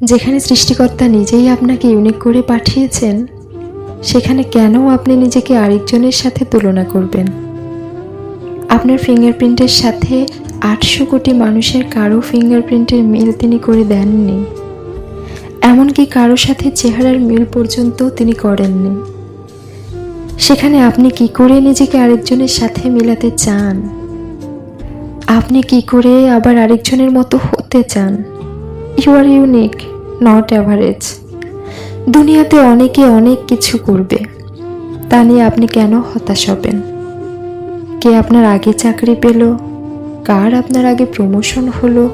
যেখানে সৃষ্টিকর্তা নিজেই আপনাকে ইউনিক করে পাঠিয়েছেন, সেখানে কেন আপনি নিজেকে আরেকজনের সাথে তুলনা করবেন? আপনার ফিঙ্গারপ্রিন্টের সাথে 800 কোটি মানুষের কারো ফিঙ্গারপ্রিন্টের মিল তিনি করে দেননি। এমনকি কারো সাথে চেহারার মিল পর্যন্ত তিনি করেননি। সেখানে আপনি কি করে নিজেকে আরেকজনের সাথে মিলাতে চান? আপনি কি করে আবার আরেকজনের মতো হতে চান? You are unique, not average. দুনিয়াতে অনেকে অনেক কিছু করবে, তা নিয়ে আপনি কেন হতাশ হবেন? কে আপনার আগে চাকরি পেল, কার আপনার আগে প্রমোশন হলো,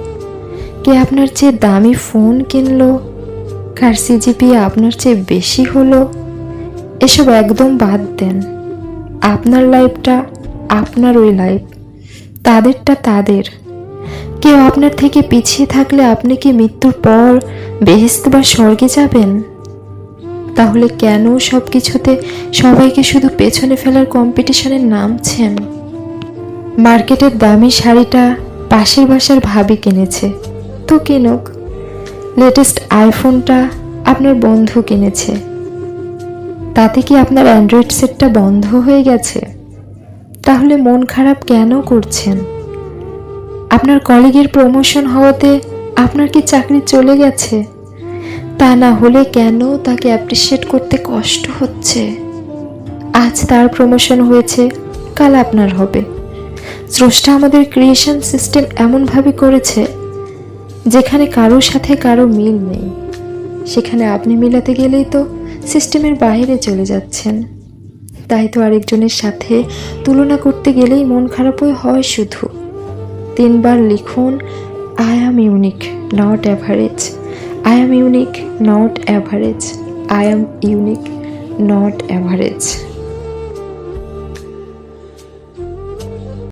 কে আপনার চেয়ে দামি ফোন কিনলো, কার সিজিপিএ আপনার চেয়ে বেশি হলো, এসব একদম বাদ দেন। আপনার লাইফটা আপনার ওই লাইফ, তাদেরটা তাদের। কেউ আপনার থেকে পিছিয়ে থাকলে আপনি কি মৃত্যুর পর বেহেশত বা স্বর্গে যাবেন? তাহলে কেন সব কিছুতে সবাইকে শুধু পেছনে ফেলার কম্পিটিশনে নামছেন? মার্কেটের দামি শাড়িটা পাশের বাসার ভাবি কিনেছে, তো কিনুক। লেটেস্ট আইফোনটা আপনার বন্ধু কিনেছে, তাতে কি আপনার অ্যান্ড্রয়েড সেটটা বন্ধ হয়ে গেছে? তাহলে মন খারাপ কেন করছেন? আপনার কলিগের প্রমোশন হওয়াতে আপনার কি চাকরি চলে গেছে? তা না হলে কেন তাকে অ্যাপ্রিসিয়েট করতে কষ্ট হচ্ছে? আজ তার প্রমোশন হয়েছে, কাল আপনার হবে। স্রষ্টা আমাদের ক্রিয়েশন সিস্টেম এমনভাবে করেছে, যেখানে কারোর সাথে কারো মিল নেই, সেখানে আপনি মিলাতে গেলেই তো সিস্টেমের বাইরে চলে যাচ্ছেন। তাই তো আরেকজনের সাথে তুলনা করতে গেলেই মন খারাপই হয় শুধু। 3 বার লিখুন, I am unique, not average. I am unique, not average. I am unique, not average.